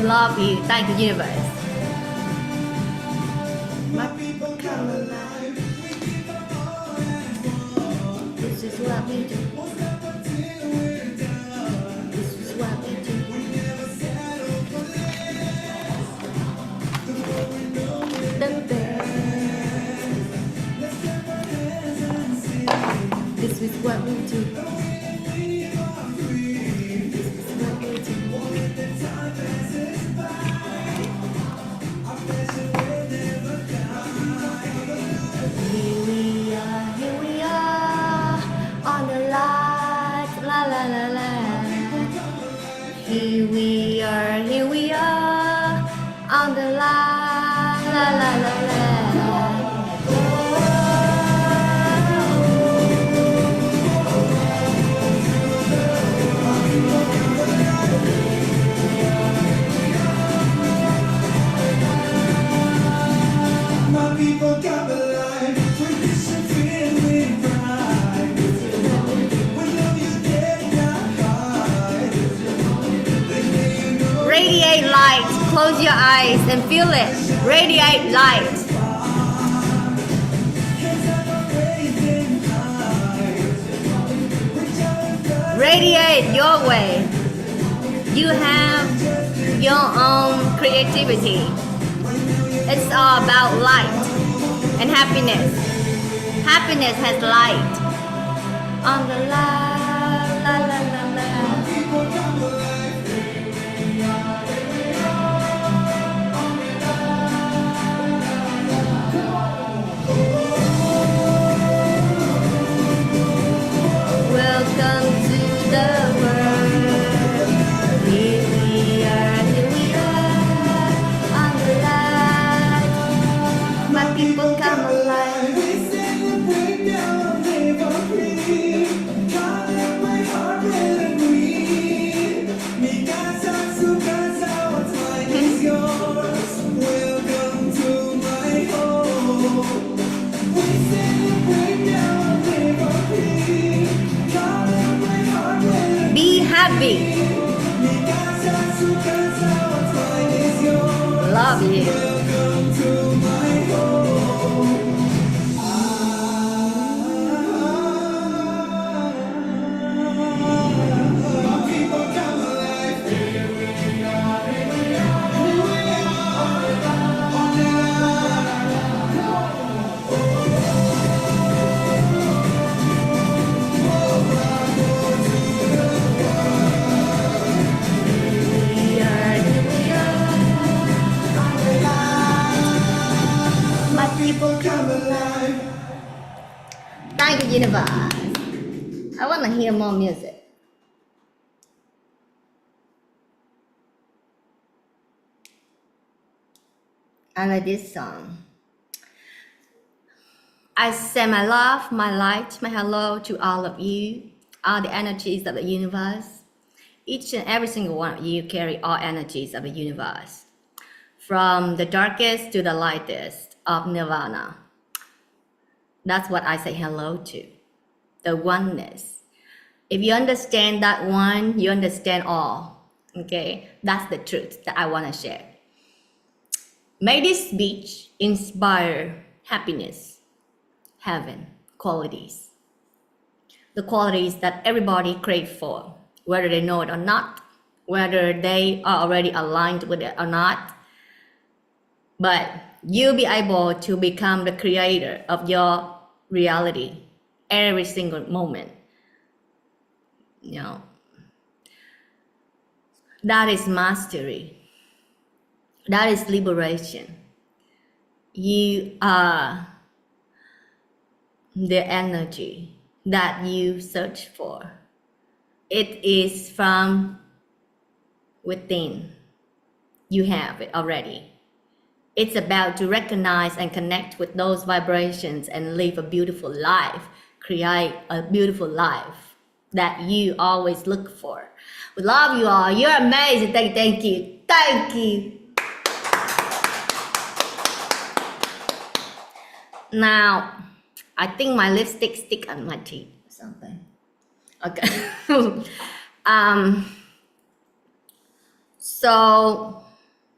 love you. Thank you, universe. My people come alive. This is what we do. This is what we do. The best. This is what we do. Here we are on the light, la la la la. Here we are on the light, la la la la. Radiate light. Close your eyes and feel it. Radiate light. Radiate your way. You have your own creativity. It's all about light and happiness. Happiness has light. On the light, la la la la. Welcome to the world. Here we are on the light. My people come alive. We celebrate now, live on free. God let my heart really breathe. Mi casa, su casa, what's mine is yours. Welcome to my home. We celebrate now, live on free. Be happy. Love you. People come alive. Thank you, universe. I want to hear more music. I like this song. I send my love, my light, my hello to all of you, all the energies of the universe. Each and every single one of you carry all energies of the universe, from the darkest to the lightest of nirvana. That's what I say hello to, the oneness. If you understand that one, you understand all. Okay, that's the truth that I want to share. May this speech inspire happiness, heaven, qualities, the qualities that everybody craves for, whether they know it or not, whether they are already aligned with it or not. But you'll be able to become the creator of your reality every single moment. You know, that is mastery. That is liberation. You are the energy that you search for. It is from within. You have it already. It's about to recognize and connect with those vibrations and live a beautiful life, create a beautiful life that you always look for. We love you all. You're amazing. Thank you. Thank you. Now, I think my lipstick stick on my teeth or something. Okay. So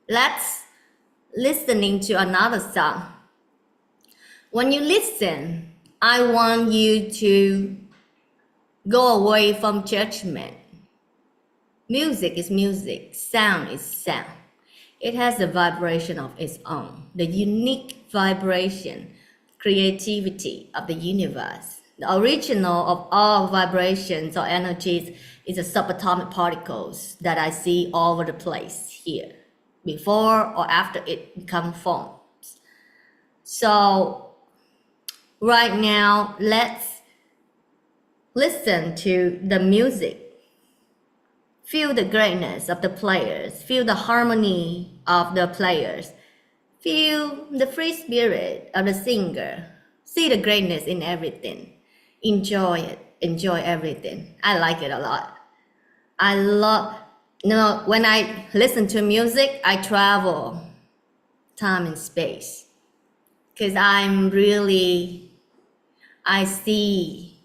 Let's listening to another song. When you listen, I want you to go away from judgment. Music is music, sound is sound. It has a vibration of its own, the unique vibration, creativity of the universe. The original of all vibrations or energies is the subatomic particles that I see all over the place here, before or after it becomes form. So right now, let's listen to the music. Feel the greatness of the players. Feel the harmony of the players. Feel the free spirit of the singer. See the greatness in everything. Enjoy it. Enjoy everything. I like it a lot. I love, when I listen to music, I travel time and space. Because I see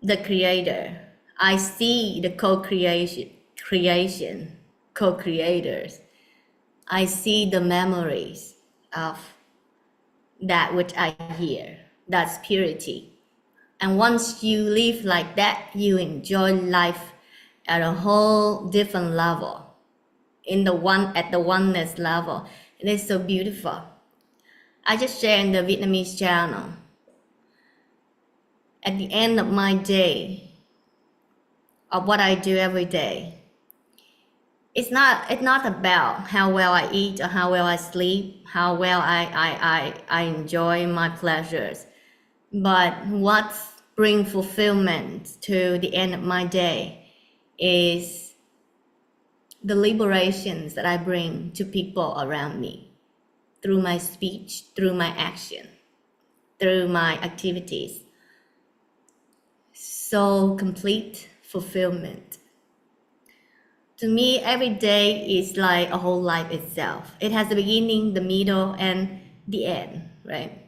the creator. I see the co-creators. I see the memories of that which I hear. That's purity. And once you live like that, you enjoy life at a whole different level. At the oneness level. It is so beautiful. I just shared in the Vietnamese channel. At the end of my day, of what I do every day, it's not about how well I eat or how well I sleep, how well I enjoy my pleasures, but what brings fulfillment to the end of my day is the liberations that I bring to people around me through my speech, through my action, through my activities. So complete fulfillment. To me, every day is like a whole life itself. It has the beginning, the middle, and the end, right?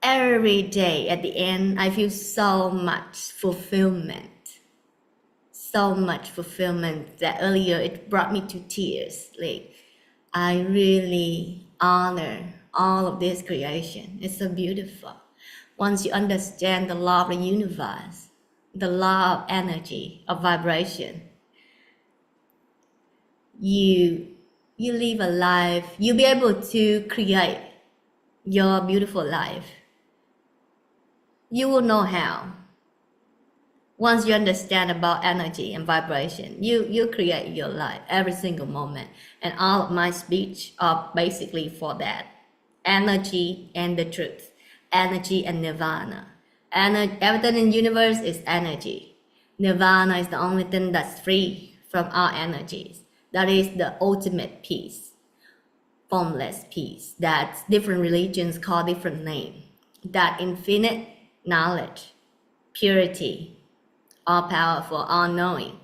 Every day at the end, I feel so much fulfillment. So much fulfillment that earlier it brought me to tears. Like, I really honor all of this creation. It's so beautiful. Once you understand the law of the universe, the law of energy, of vibration, you live a life, you'll be able to create your beautiful life. You will know how. Once you understand about energy and vibration, you create your life every single moment. And all of my speech are basically for that. Energy and the truth. Energy and nirvana. Everything in the universe is energy. Nirvana is the only thing that's free from all energies. That is the ultimate peace, formless peace, that different religions call different name. That infinite knowledge, purity, all powerful, all knowing.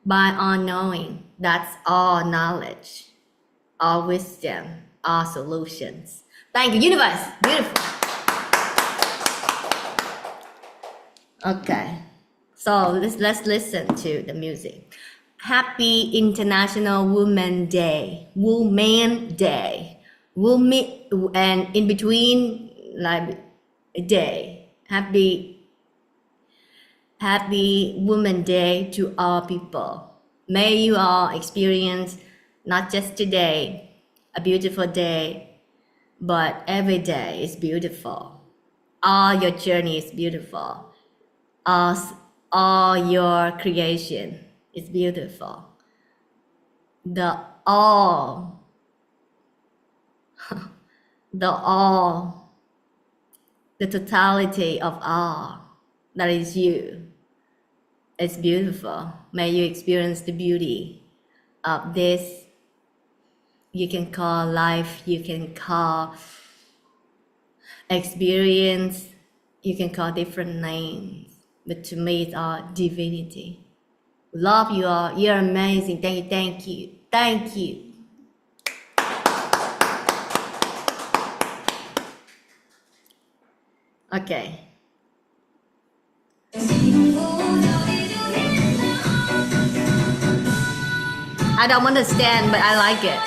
By all knowing, that's all knowledge, all wisdom, all solutions. Thank you, universe. Beautiful. Okay, so let's listen to the music. Happy International Women's Day. Woman Day. Woman, and in between, like, a day. Happy Women's Day to all people. May you all experience not just today, a beautiful day, but every day is beautiful. All your journey is beautiful. All your creation is beautiful. The all, the totality of all that is you. It's beautiful. May you experience the beauty of this. You can call life, you can call experience, you can call different names. But to me, it's all divinity. Love you all. You're amazing. Thank you. Thank you. Okay. I don't understand, but I like it.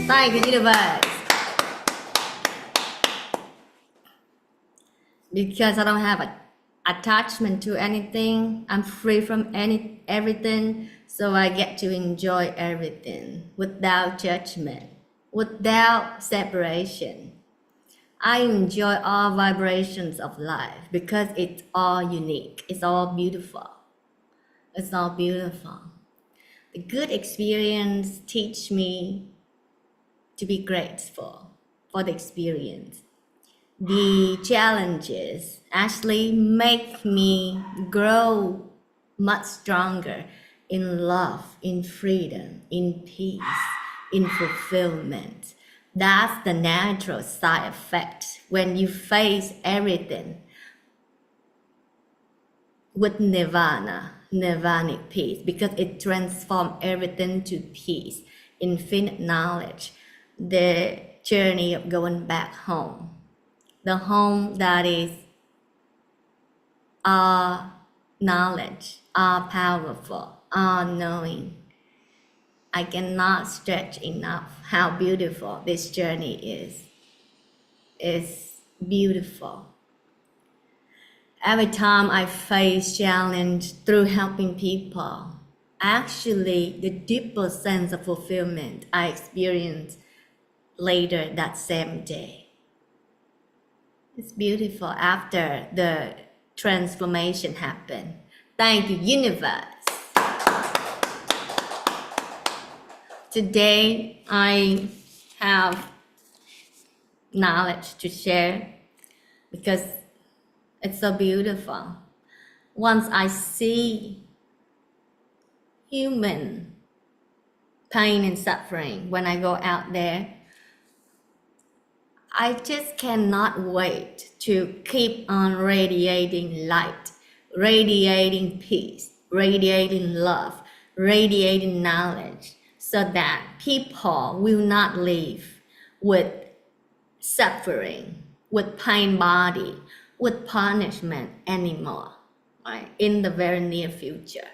Thank you, universe. Because I don't have an attachment to anything, I'm free from everything, so I get to enjoy everything without judgment, without separation. I enjoy all vibrations of life because it's all unique, it's all beautiful. It's all beautiful. The good experience teach me to be grateful for the experience. The challenges actually make me grow much stronger in love, in freedom, in peace, in fulfillment. That's the natural side effect when you face everything with nirvanic peace, because it transforms everything to peace, infinite knowledge, the journey of going back home, the home that is all knowledge, all powerful, all knowing. I cannot stretch enough how beautiful this journey is. It's beautiful. Every time I face challenge through helping people, actually the deeper sense of fulfillment I experience later that same day. It's beautiful after the transformation happened. Thank you, universe. Today I have knowledge to share because it's so beautiful. Once I see human pain and suffering when I go out there, I just cannot wait to keep on radiating light, radiating peace, radiating love, radiating knowledge, so that people will not live with suffering, with pain body, with punishment anymore, right? In the very near future.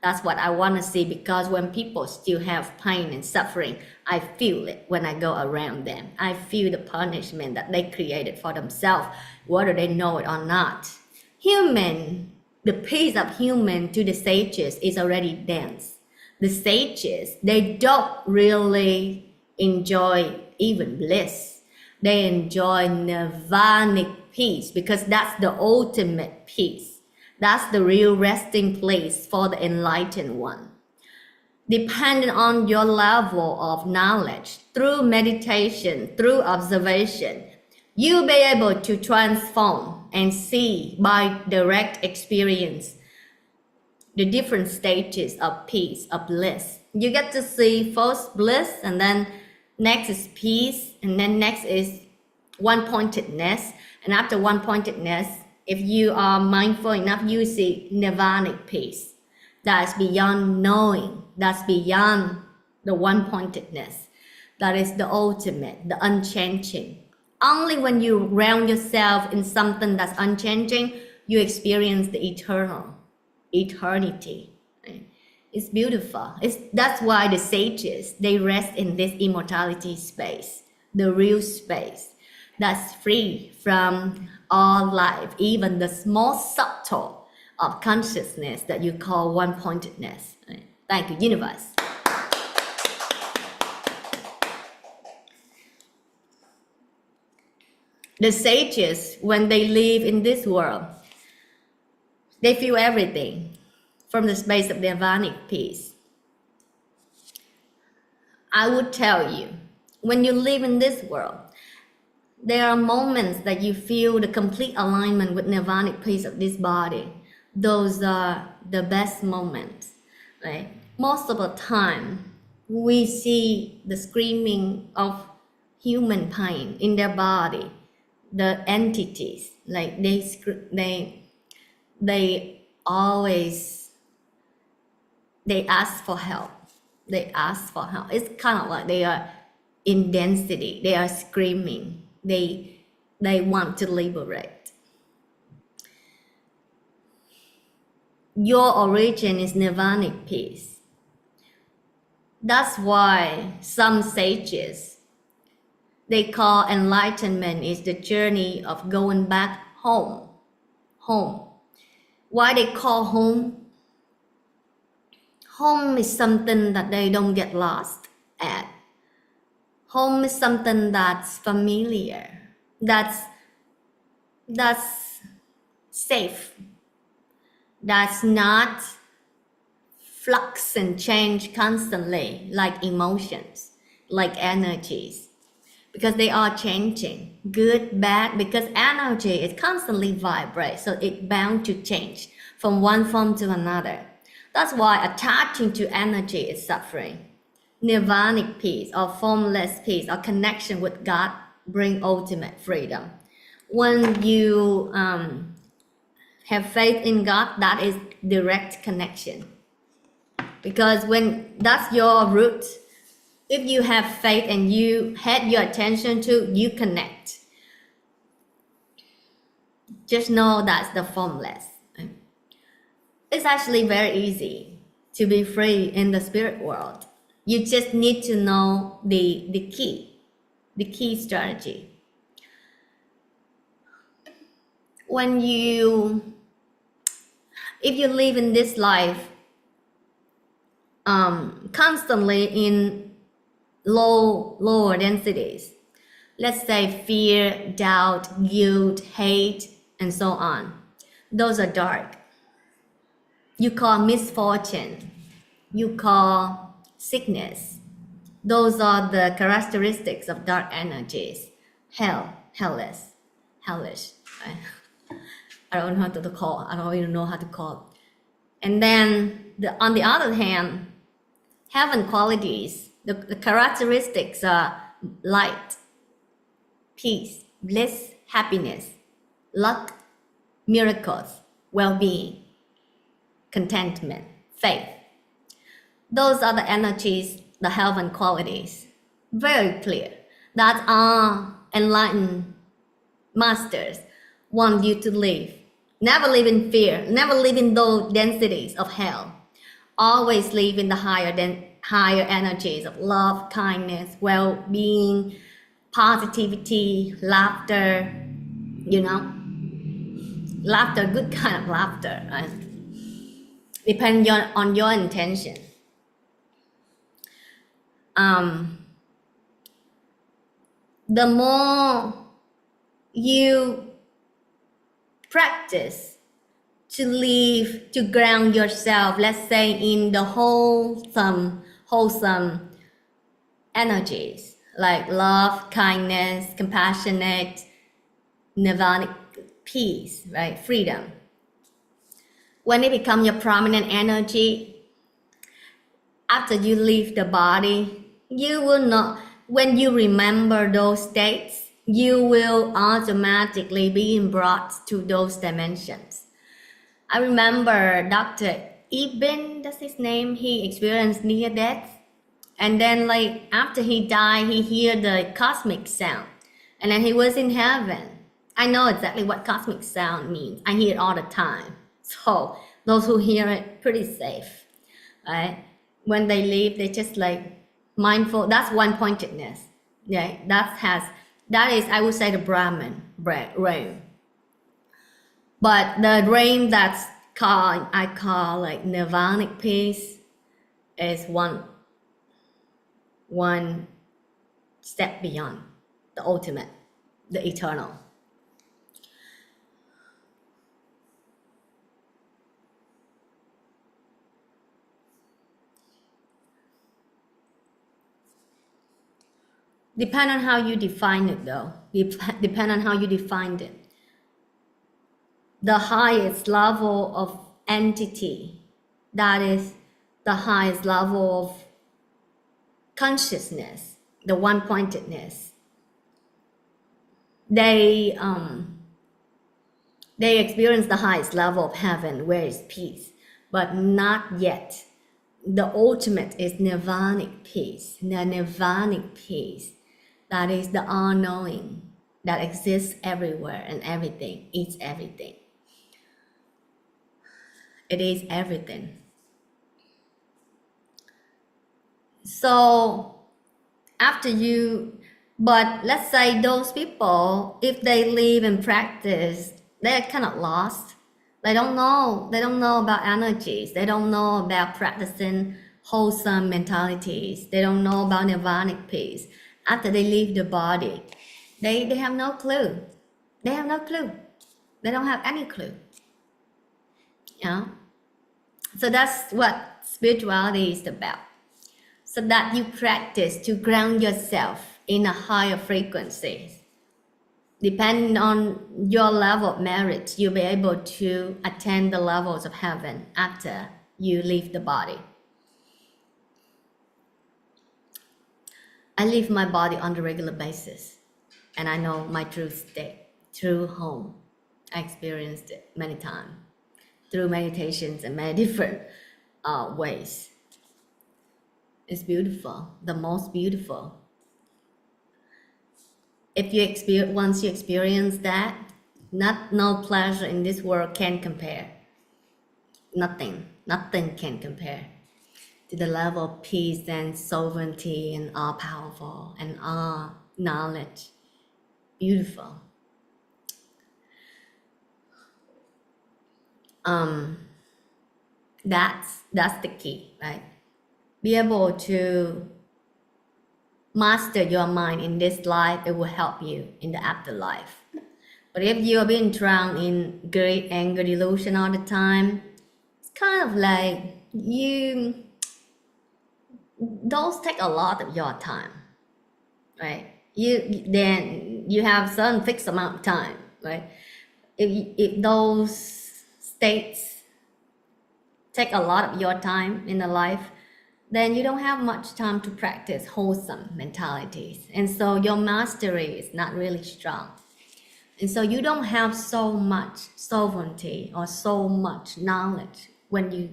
That's what I want to see, because when people still have pain and suffering, I feel it when I go around them. I feel the punishment that they created for themselves, whether they know it or not. Human, the peace of human to the sages is already dense. The sages, they don't really enjoy even bliss. They enjoy nirvanic peace, because that's the ultimate peace. That's the real resting place for the enlightened one. Depending on your level of knowledge, through meditation, through observation, you'll be able to transform and see by direct experience the different stages of peace, of bliss. You get to see first bliss, and then next is peace, and then next is one-pointedness. And after one-pointedness, if you are mindful enough, you see nirvanic peace. That's beyond knowing. That's beyond the one-pointedness. That is the ultimate, the unchanging. Only when you ground yourself in something that's unchanging, you experience the eternal, eternity. Right? It's beautiful. That's why the sages, they rest in this immortality space, the real space that's free from all life, even the small subtle of consciousness that you call one-pointedness. Right? Thank you, universe. The sages, when they live in this world, they feel everything from the space of nirvanic peace. I would tell you, when you live in this world, there are moments that you feel the complete alignment with nirvanic peace of this body. Those are the best moments, right? Most of the time, we see the screaming of human pain in their body, the entities, like they always, they ask for help. They ask for help. It's kind of like they are in density. They are screaming. They want to liberate. Your origin is nirvanic peace. That's why some sages, they call enlightenment is the journey of going back home. Home. Why they call home? Home is something that they don't get lost at. Home is something that's familiar, that's safe, that's not flux and change constantly like emotions, like energies, because they are changing, good, bad, because energy is constantly vibrate, so it's bound to change from one form to another. That's why attaching to energy is suffering. Nirvanic peace or formless peace or connection with God bring ultimate freedom. When you have faith in God, that is direct connection. Because when that's your root, if you have faith and you had your attention to, you connect. Just know that's the formless. It's actually very easy to be free in the spirit world. You just need to know the key strategy. If you live in this life constantly in lower densities, let's say fear, doubt, guilt, hate, and so on, those are dark. You call misfortune, you call sickness. Those are the characteristics of dark energies. Hellish. I don't know how to call. I don't even know how to call. And then on the other hand, heaven qualities, the characteristics are light, peace, bliss, happiness, luck, miracles, well-being. contentment, faith. Those are the energies, the heaven qualities. Very clear. That our enlightened masters want you to live. Never live in fear, never live in those densities of hell. Always live in the higher energies of love, kindness, well-being, positivity, laughter, you know, laughter, good kind of laughter, right? Depending on your intention. The more you practice to live, to ground yourself, let's say in the wholesome energies like love, kindness, compassionate, nirvanic peace, right? Freedom. When it becomes your prominent energy, after you leave the body, you will not, when you remember those states, you will automatically be brought to those dimensions. I remember Dr. Ibn, that's his name, he experienced near death. And then like after he died, he heard the cosmic sound. And then he was in heaven. I know exactly what cosmic sound means. I hear it all the time. So those who hear it, pretty safe, right? When they leave, they just like mindful. That's one-pointedness. Yeah, that is, I would say, the Brahman realm. But the realm that's I call like nirvanic peace is one step beyond the ultimate, the eternal. Depend on how you define it though. Depend on how you defined it. The highest level of entity, that is the highest level of consciousness, the one-pointedness. They experience the highest level of heaven where is peace, but not yet. The ultimate is nirvanic peace. The nirvanic peace, that is the all-knowing that exists everywhere and everything, it's everything. It is everything. So after you, but let's say those people, if they live and practice, they're kind of lost. They don't know about energies. They don't know about practicing wholesome mentalities. They don't know about nirvanic peace. After they leave the body, they have no clue. They have no clue. They don't have any clue. Yeah. So that's what spirituality is about. So that you practice to ground yourself in a higher frequency. Depending on your level of merit, you'll be able to attain the levels of heaven after you leave the body. I leave my body on a regular basis, and I know my true state, true home. I experienced it many times through meditations and many different ways. It's beautiful, the most beautiful. If you once you experience that, no pleasure in this world can compare. Nothing can compare to the level of peace and sovereignty and all powerful and all knowledge. Beautiful. That's the key, right? Be able to master your mind in this life, it will help you in the afterlife. But if you're being drowned in great anger, delusion all the time, it's kind of like those take a lot of your time, right? Then you have some fixed amount of time, right? If those states take a lot of your time in the life, then you don't have much time to practice wholesome mentalities. And so your mastery is not really strong. And so you don't have so much sovereignty or so much knowledge when you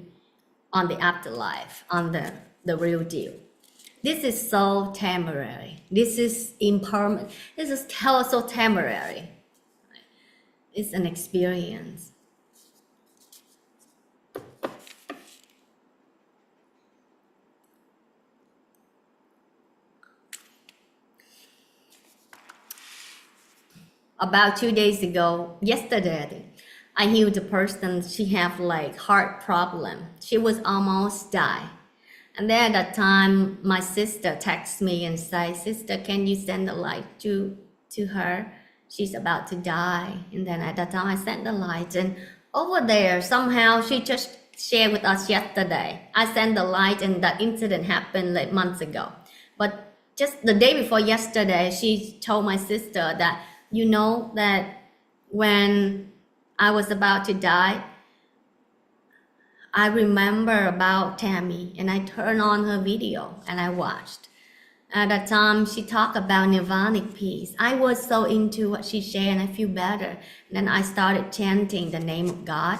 on the afterlife, on the real deal. This is so temporary. This is impermanent. This is so temporary. It's an experience. About 2 days ago, yesterday, I healed a person. She have like heart problem. She was almost die. And then at that time, my sister texts me and says, "Sister, can you send the light to her? She's about to die." And then at that time, I sent the light. And over there, somehow she just shared with us yesterday. I sent the light, and that incident happened like months ago. But just the day before yesterday, she told my sister that, you know, that when I was about to die, I remember about Tammie, and I turned on her video and I watched. At that time, she talked about nirvanic peace. I was so into what she shared, and I feel better. And then I started chanting the name of God,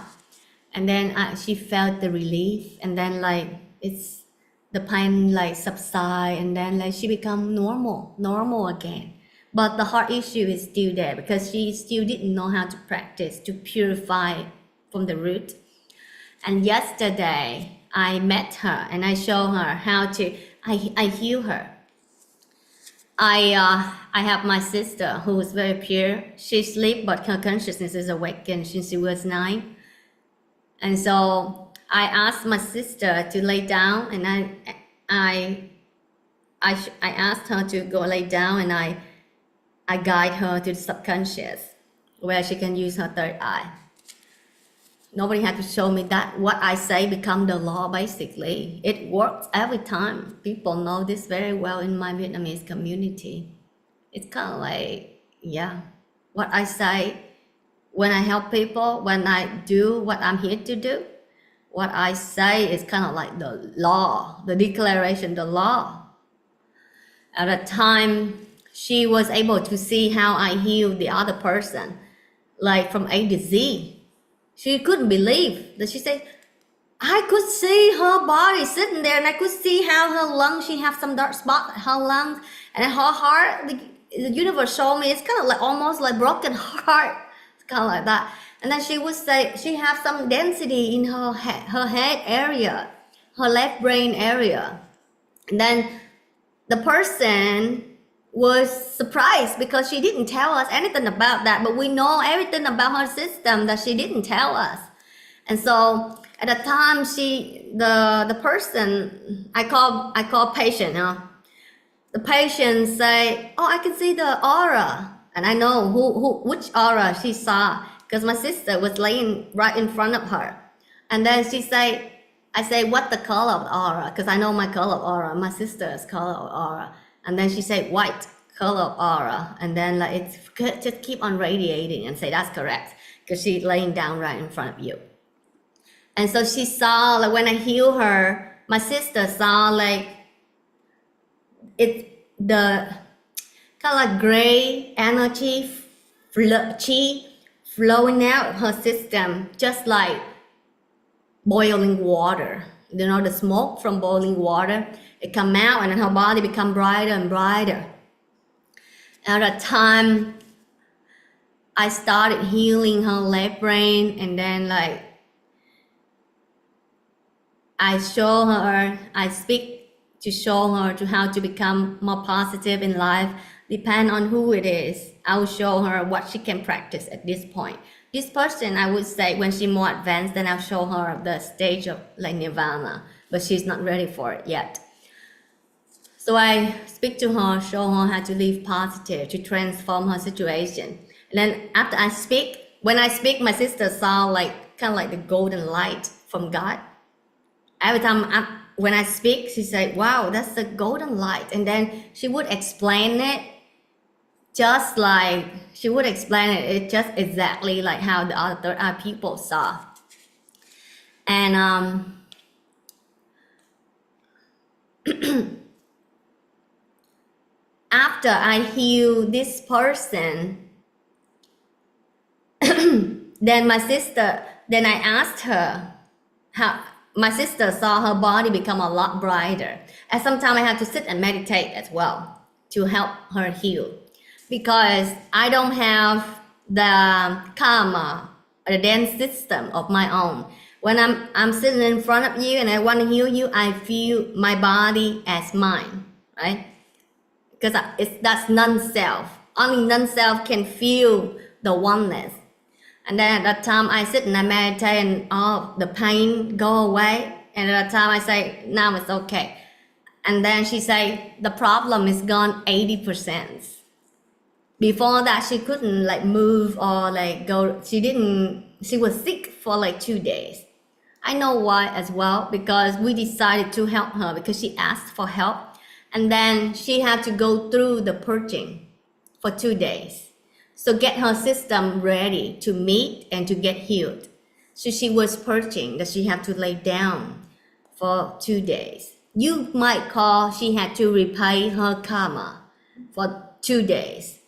and then she felt the relief, and then like it's the pain like subside, and then like she become normal again. But the heart issue is still there because she still didn't know how to practice to purify from the root. And yesterday I met her and I showed her how to, I heal her. I have my sister who is very pure. She sleeps, but her consciousness is awakened since she was 9. And so I asked my sister to lay down, and I asked her to go lay down, and I guide her to the subconscious where she can use her third eye. Nobody had to show me that. What I say become the law, basically. It works every time. People know this very well in my Vietnamese community. It's kind of like, yeah, what I say when I help people, when I do what I'm here to do, what I say is kind of like the law, the declaration, the law. At a time, she was able to see how I healed the other person, like from A to Z. She couldn't believe that. She said, I could see her body sitting there, and I could see how her lungs, she have some dark spot in her lungs, and her heart, the universe showed me, it's kind of like almost like broken heart. It's kind of like that. And then she would say she have some density in her head area, her left brain area. And then the person was surprised because she didn't tell us anything about that, but we know everything about her system that she didn't tell us. And so at the time, the person I call patient, the patient say, "Oh, I can see the aura," and I know which aura she saw because my sister was laying right in front of her. And then she say, I say, "What the color of the aura?" Because I know my color of aura, my sister's color of aura. And then she said, "White color of aura." And then like it's just keep on radiating, and say, "That's correct," because she's laying down right in front of you. And so she saw, like when I heal her, my sister saw like it's the kind of like gray energy chi flowing out of her system, just like boiling water. You know, the smoke from boiling water, it come out, and then her body become brighter and brighter. At that time, I started healing her left brain, and then like I show her, I speak to show her to how to become more positive in life. Depend on who it is, I will show her what she can practice at this point. This person, I would say, when she's more advanced, then I'll show her the stage of like nirvana, but she's not ready for it yet. So I speak to her, show her how to live positive, to transform her situation. And then after I speak, when I speak, my sister saw like kind of like the golden light from God. Every time when I speak, she said, "Wow, that's the golden light." And then she would explain it just like, she would explain it just exactly like how the other third eye people saw. And after I heal this person, then my sister, then I asked her my sister saw her body become a lot brighter. And sometimes I have to sit and meditate as well to help her heal. Because I don't have the karma, the dance system of my own. When I'm sitting in front of you and I want to heal you, I feel my body as mine, right? Because that's non-self. Only non-self can feel the oneness. And then at that time I sit and I meditate and all the pain go away. And at that time I say, now it's okay. And then she say, the problem is gone 80%. Before that, she couldn't like move or like go. She was sick for like 2 days. I know why as well, because we decided to help her because she asked for help. And then she had to go through the purging for 2 days. So get her system ready to meet and to get healed. So she was purging that she had to lay down for 2 days. You might call she had to repay her karma for 2 days.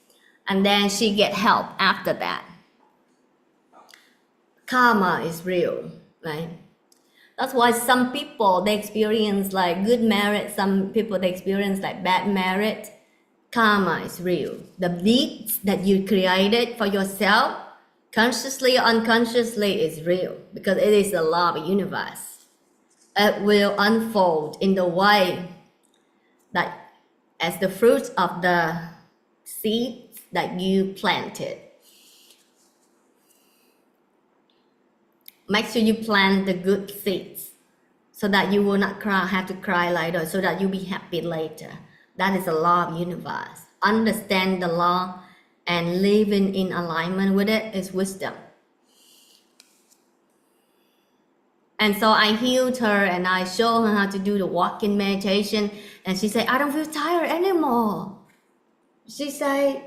And then she get help after that. Karma is real, right? That's why some people, they experience like good marriage. Some people, they experience like bad marriage. Karma is real. The deeds that you created for yourself, consciously or unconsciously, is real. Because it is the law of the universe. It will unfold in the way that as the fruits of the seed that you planted. Make sure you plant the good seeds so that you will not have to cry later, so that you'll be happy later. That is the law of universe. Understand the law and living in alignment with it is wisdom. And so I healed her and I showed her how to do the walk-in meditation. And she said, I don't feel tired anymore. She said,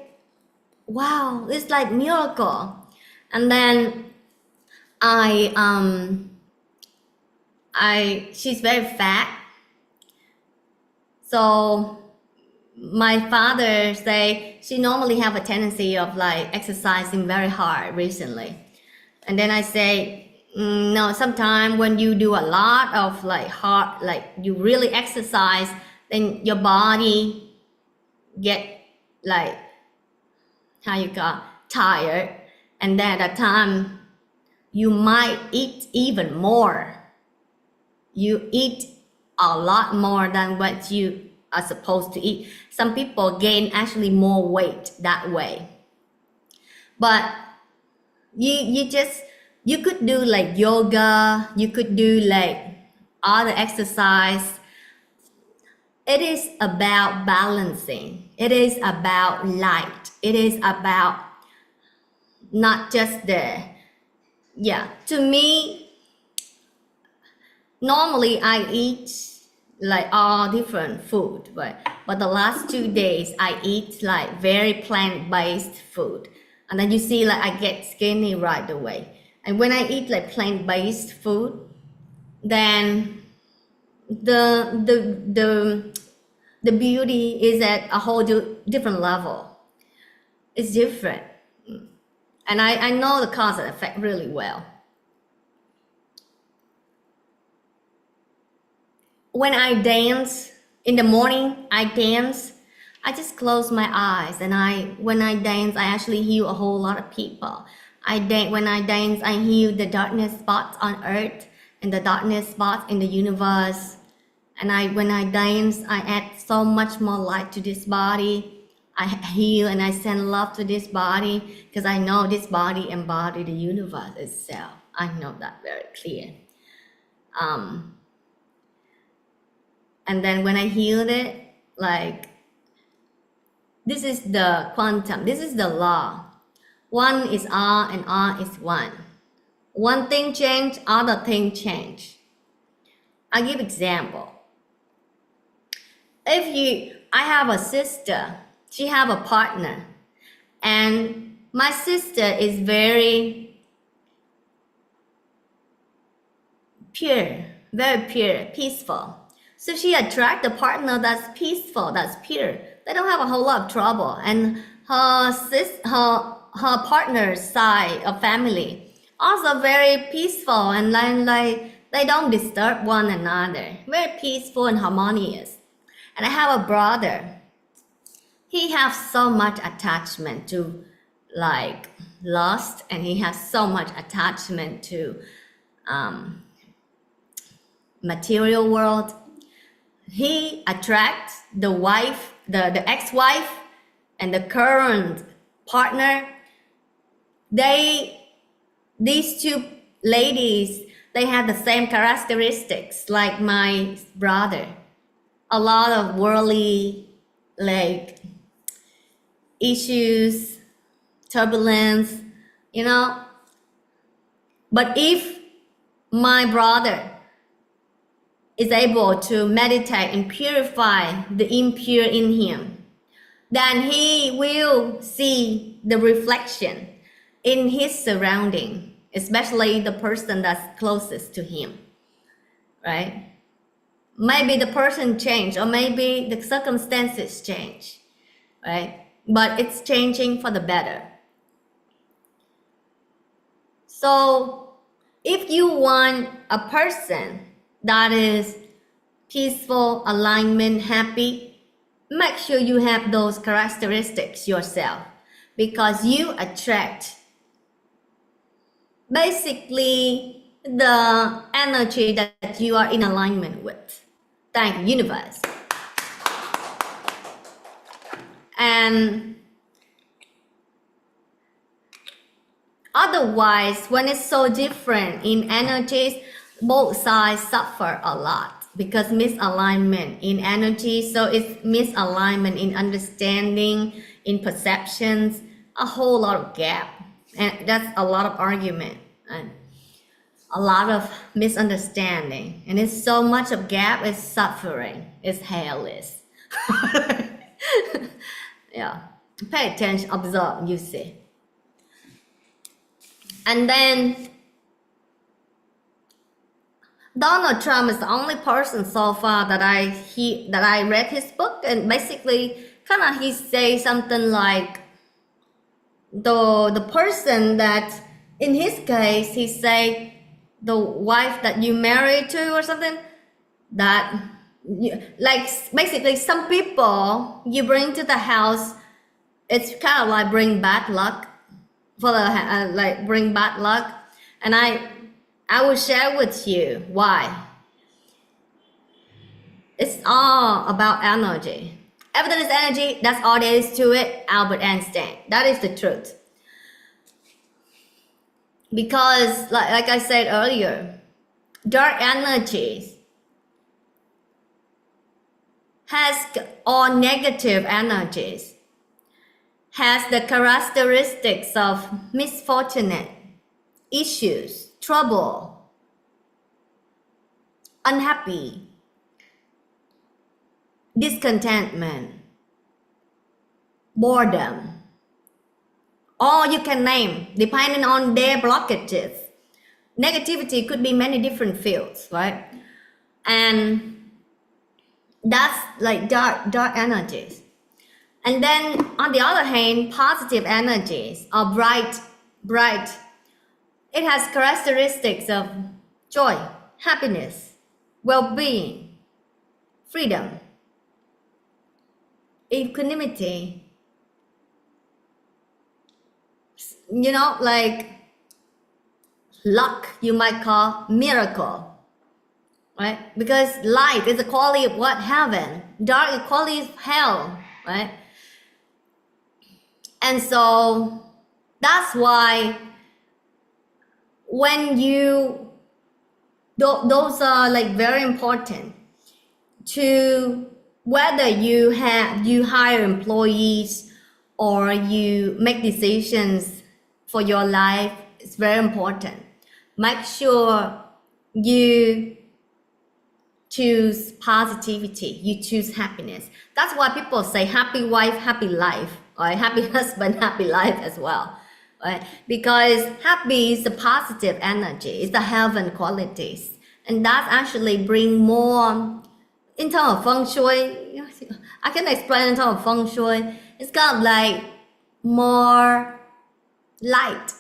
wow, it's like miracle. And then she's very fat. So my father say she normally have a tendency of like exercising very hard recently. And then I say, no, sometimes when you do a lot of like hard, like you really exercise, then your body get like, how you call, tired. And then at that time, you might eat even more. You eat a lot more than what you are supposed to eat. Some people gain actually more weight that way. But you could do like yoga, you could do like other exercise. It is about balancing. It is about light. It is about not just to me, normally I eat like all different food, but the last 2 days I eat like very plant-based food. And then you see like I get skinny right away. And when I eat like plant-based food, then the beauty is at a whole different level. It's different. And I know the cause and effect really well. When I dance, in the morning, I dance, I just close my eyes. And when I dance, I actually heal a whole lot of people. When I dance, I heal the darkness spots on earth and the darkness spots in the universe. And when I dance, I add so much more light to this body. I heal and I send love to this body because I know this body embodies the universe itself. I know that very clear. And then when I healed it, like, this is the quantum, this is the law. One is all and all is one. One thing change, other thing change. I'll give example. I have a sister, she have a partner, and my sister is very pure, very pure, peaceful. So she attract a partner that's peaceful, that's pure. They don't have a whole lot of trouble. And her partner's side of family also very peaceful, and like They don't disturb one another. Very peaceful and harmonious. And I have a brother. He has so much attachment to like lust, and he has so much attachment to material world. He attracts the wife, the ex-wife, and the current partner. These two ladies, they have the same characteristics like my brother. A lot of worldly like issues, turbulence, you know. But if my brother is able to meditate and purify the impure in him, then he will see the reflection in his surrounding, especially the person that's closest to him, right? Maybe the person changed, or maybe the circumstances change, right? But it's changing for the better. So if you want a person that is peaceful, alignment, happy, make sure you have those characteristics yourself, because you attract basically the energy that you are in alignment with. Thank you, universe. And otherwise, when it's so different in energies, both sides suffer a lot because misalignment in energy. So it's misalignment in understanding, in perceptions, a whole lot of gap. And that's a lot of argument and a lot of misunderstanding. And it's so much of gap, it's suffering, it's hellish. Yeah, pay attention, observe, you see. And then Donald Trump is the only person so far that I read his book, and basically kind of he say something like the person that in his case he say the wife that you married to or something, that like basically some people you bring to the house, it's kind of like bring bad luck for the like bring bad luck. And I will share with you why. It's all about energy. Everything is energy, that's all there is to it. Albert Einstein, that is the truth. Because like I said earlier, dark energies or negative energies has the characteristics of misfortunate, issues, trouble, unhappy, discontentment, boredom, or you can name depending on their blockages. Negativity could be many different fields, right? And that's like dark energies. And then on the other hand, positive energies are bright. It has characteristics of joy, happiness, well-being, freedom, equanimity, you know, like luck, you might call miracle, right? Because light is the quality of what? Heaven. Dark is the quality of hell, right? And so that's why when you, those are like very important to whether you hire employees or you make decisions for your life. It's very important. Make sure you choose positivity, you choose happiness. That's why people say happy wife, happy life, or happy husband, happy life as well, right? Because happy is the positive energy, it's the heaven qualities, and that actually bring more in terms of feng shui. I can explain in terms of feng shui. It's kind of like more light,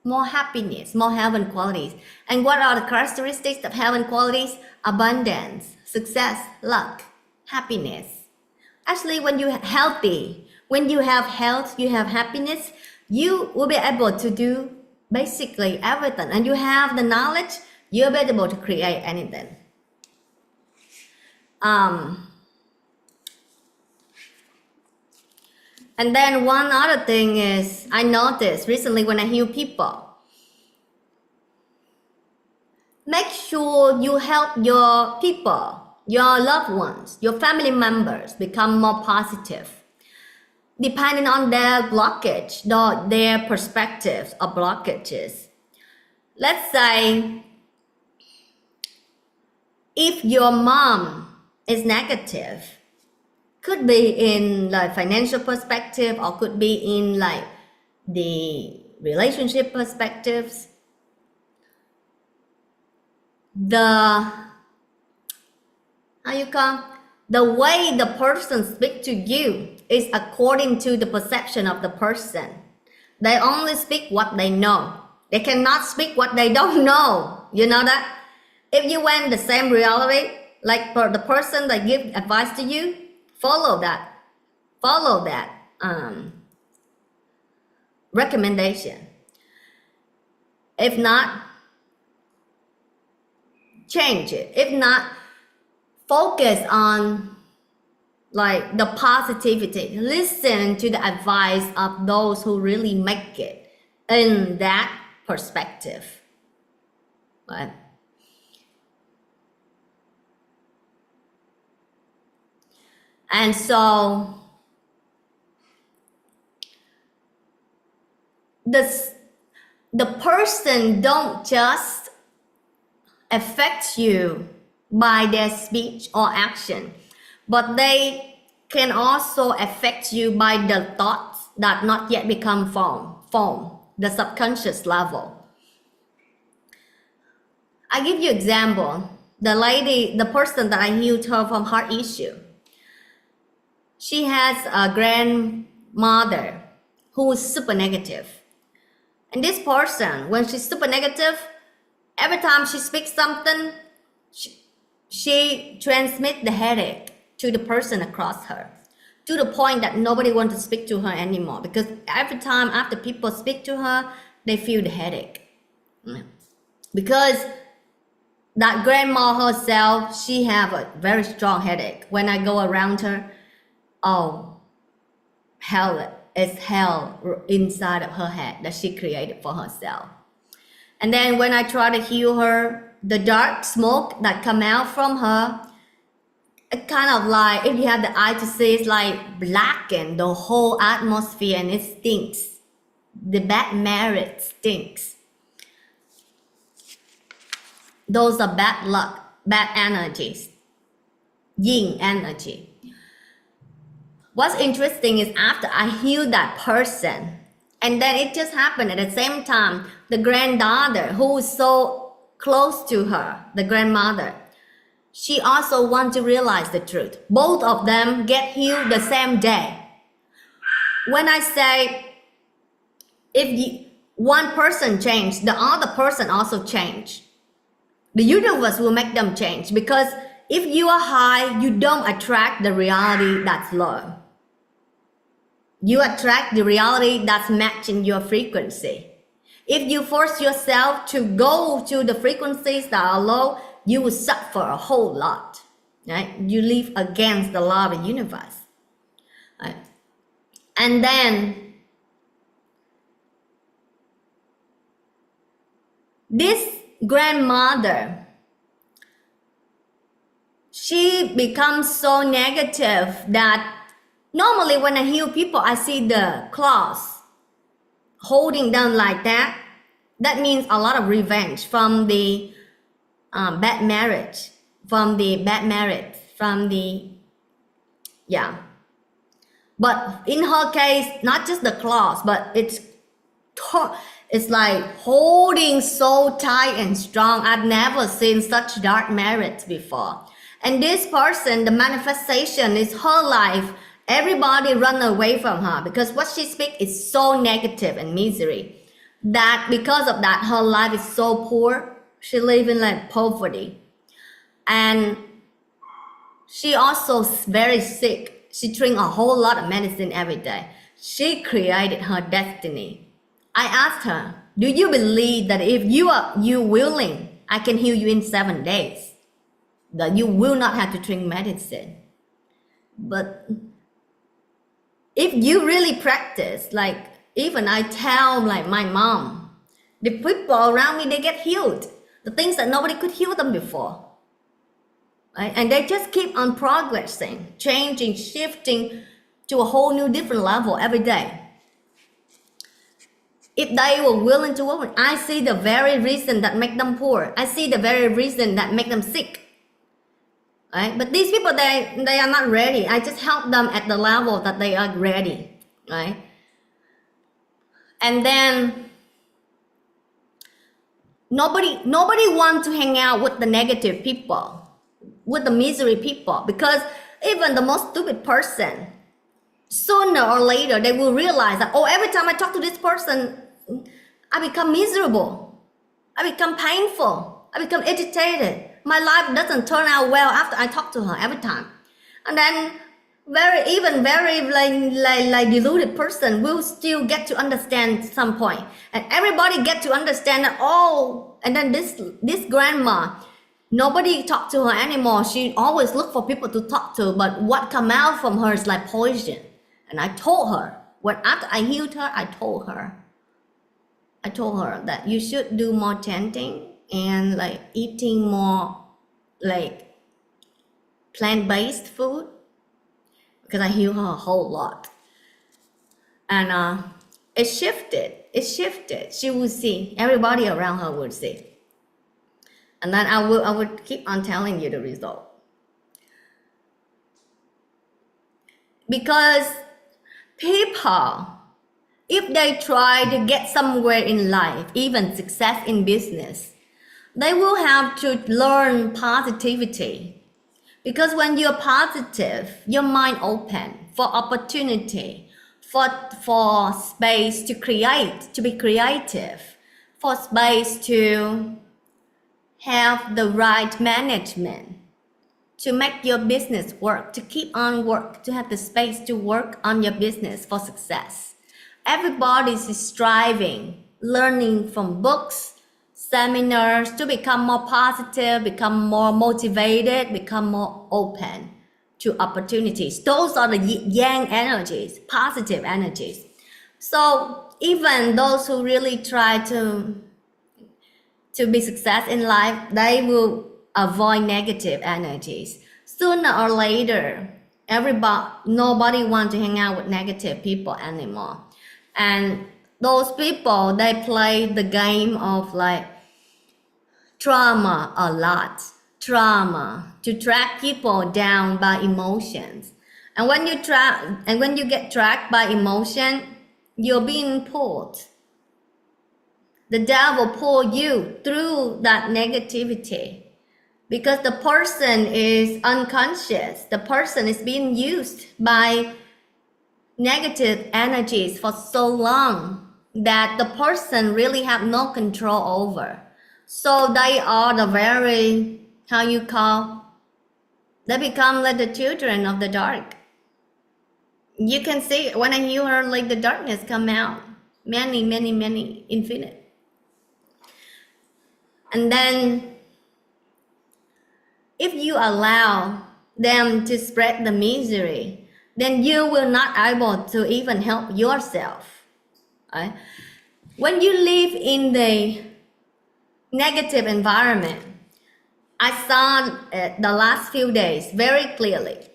more happiness, more heaven qualities. And what are the characteristics of heaven qualities? Abundance, success, luck, happiness. Actually, when you're healthy, when you have health, you have happiness, you will be able to do basically everything. And you have the knowledge, you'll be able to create anything. And then one other thing is, I noticed recently when I heal people, make sure you help your people, your loved ones, your family members become more positive. Depending on their blockage, their perspectives or blockages. Let's say, if your mom is negative, could be in like financial perspective or could be in like the relationship perspectives, the way the person speaks to you is according to the perception of the person. They only speak what they know. They cannot speak what they don't know. You know that? If you want the same reality, like for the person that give advice to you, follow that recommendation. If not, change it. If not, focus on like the positivity. Listen to the advice of those who really make it in that perspective. Right? And so the person don't just affect you by their speech or action, but they can also affect you by the thoughts that not yet become form, the subconscious level. I give you example. The person that I healed her from heart issue, she has a grandmother who is super negative. And this person, when she's super negative, every time she speaks something, she transmits the headache to the person across her, to the point that nobody wants to speak to her anymore, because every time after people speak to her, they feel the headache. Because that grandma herself, she have a very strong headache. When I go around her, oh, hell inside of her head that she created for herself. And then when I try to heal her, the dark smoke that come out from her, it kind of like, if you have the eye to see, it's like blacken the whole atmosphere, and it stinks. The bad merit stinks. Those are bad luck, bad energies, yin energy. What's interesting is after I healed that person, and then it just happened at the same time, the granddaughter who is so close to her, the grandmother, she also wants to realize the truth. Both of them get healed the same day. When I say, if one person change, the other person also change. The universe will make them change, because if you are high, you don't attract the reality that's low. You attract the reality that's matching your frequency. If you force yourself to go to the frequencies that are low, you will suffer a whole lot. Right? You live against the law of the universe. Right? And then this grandmother, she becomes so negative that normally when I heal people, I see the claws holding them like that. That means a lot of revenge from the bad marriage, But in her case, not just the claws, but it's like holding so tight and strong. I've never seen such dark marriage before. And this person, the manifestation is her life. Everybody run away from her because what she speaks is so negative and misery. that because of that, her life is so poor. She lives in like poverty. And she also very sick. She drink a whole lot of medicine every day. She created her destiny. I asked her, do you believe that if you willing, I can heal you in 7 days? That you will not have to drink medicine. But if you really practice, like even I tell like my mom, the people around me, they get healed. The things that nobody could heal them before. Right? And they just keep on progressing, changing, shifting to a whole new different level every day. If they were willing to work, I see the very reason that make them poor. I see the very reason that make them sick. Right? But these people, they are not ready. I just help them at the level that they are ready. Right? And then nobody wants to hang out with the negative people, with the misery people, because even the most stupid person, sooner or later they will realize that, oh, every time I talk to this person, I become miserable, I become painful, I become agitated, my life doesn't turn out well after I talk to her every time. And then very like deluded person will still get to understand some point, and everybody get to understand that, oh, and then this grandma, nobody talk to her anymore. She always look for people to talk to, but what come out from her is like poison. And I told her, when after I healed her, I told her that you should do more chanting and like eating more like plant-based food, because I healed her a whole lot. And it shifted. She will see, everybody around her would see. And then I would keep on telling you the result. Because people, if they try to get somewhere in life, even success in business, they will have to learn positivity. Because when you're positive, your mind open for opportunity, for space to create, to be creative, for space to have the right management, to make your business work, to keep on work, to have the space to work on your business for success. Everybody is striving, learning from books, seminars, to become more positive, become more motivated, become more open to opportunities. Those are the yang energies, positive energies. So even those who really try to be success in life, they will avoid negative energies. Sooner or later, nobody wants to hang out with negative people anymore. And those people, they play the game of like trauma a lot. Trauma to track people down by emotions. And when you get tracked by emotion, you're being pulled. The devil pull you through that negativity, because the person is unconscious. The person is being used by negative energies for so long that the person really have no control over. So they are the very, they become like the children of the dark. You can see when I heal her, like the darkness come out, many, infinite. And then if you allow them to spread the misery, then you will not able to even help yourself. Right? When you live in the negative environment, I saw the last few days very clearly.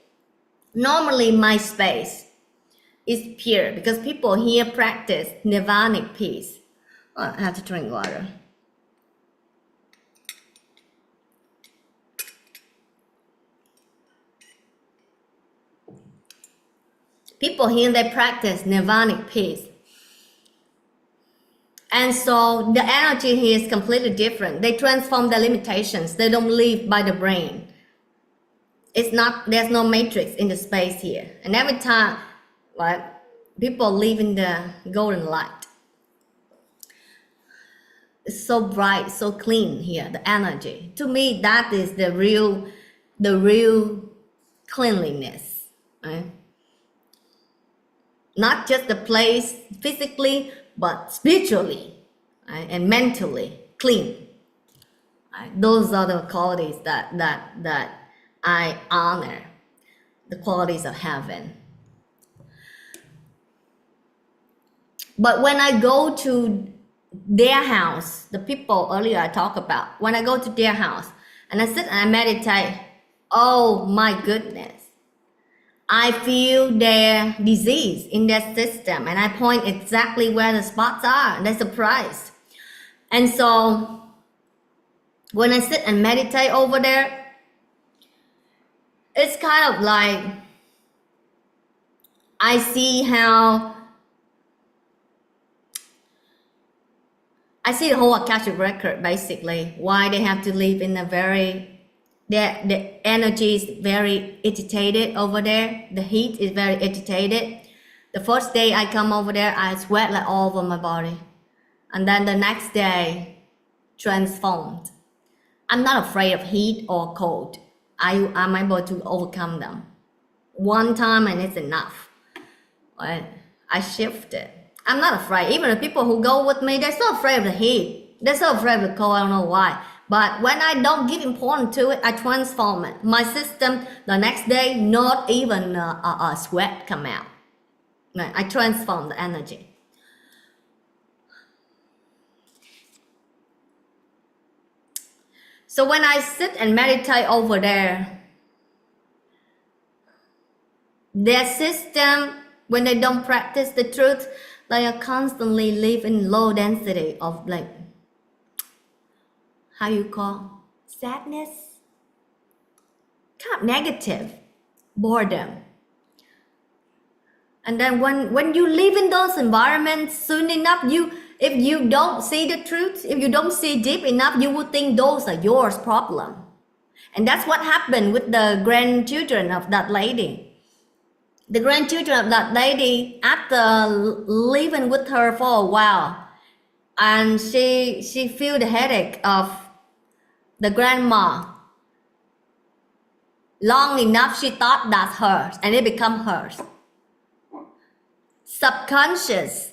Normally my space is pure because people here practice nirvanic peace. Oh, I have to drink water. People here, they practice nirvanic peace. And so the energy here is completely different. They transform their limitations. They don't live by the brain. There's no matrix in the space here. And every time, right, people live in the golden light. It's so bright, so clean here, the energy. To me, that is the real cleanliness, right? Not just the place physically, but spiritually, right? And mentally clean. Right? Those are the qualities that I honor, the qualities of heaven. But when I go to their house, the people earlier I talked about, when I go to their house and I sit and I meditate, oh my goodness, I feel their disease in their system and I point exactly where the spots are. They're surprised. And so when I sit and meditate over there, it's kind of like I see the whole Akashic record, basically, why they have to live in a the energy is very agitated over there. The heat is very agitated. The first day I come over there, I sweat like all over my body. And then the next day, transformed. I'm not afraid of heat or cold. I'm able to overcome them. One time and it's enough. Right? I shifted. I'm not afraid. Even the people who go with me, they're so afraid of the heat. They're so afraid of the cold. I don't know why. But when I don't give importance to it, I transform it. My system, the next day, not even a sweat come out. Right? I transform the energy. So when I sit and meditate over there, their system, when they don't practice the truth, they are constantly live in low density of like, how you call, sadness, kind of negative, boredom. And then when you live in those environments, soon enough, if you don't see the truth, if you don't see deep enough, you will think those are yours problem. And that's what happened with the grandchildren of that lady. The grandchildren of that lady, after living with her for a while, and she feel the headache of the grandma. Long enough, she thought that's hers, and it become hers. Subconscious.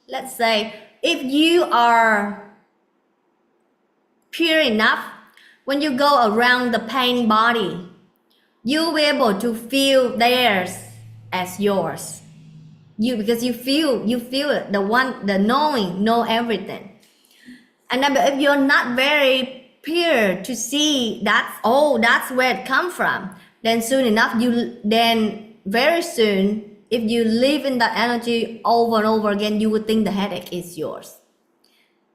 Let's say, if you are pure enough, when you go around the pain body, you'll be able to feel theirs as yours. Because you feel it, the knowing, know everything. And then if you're not very pure to see that's where it come from, then soon enough, very soon, if you live in that energy over and over again, you would think the headache is yours.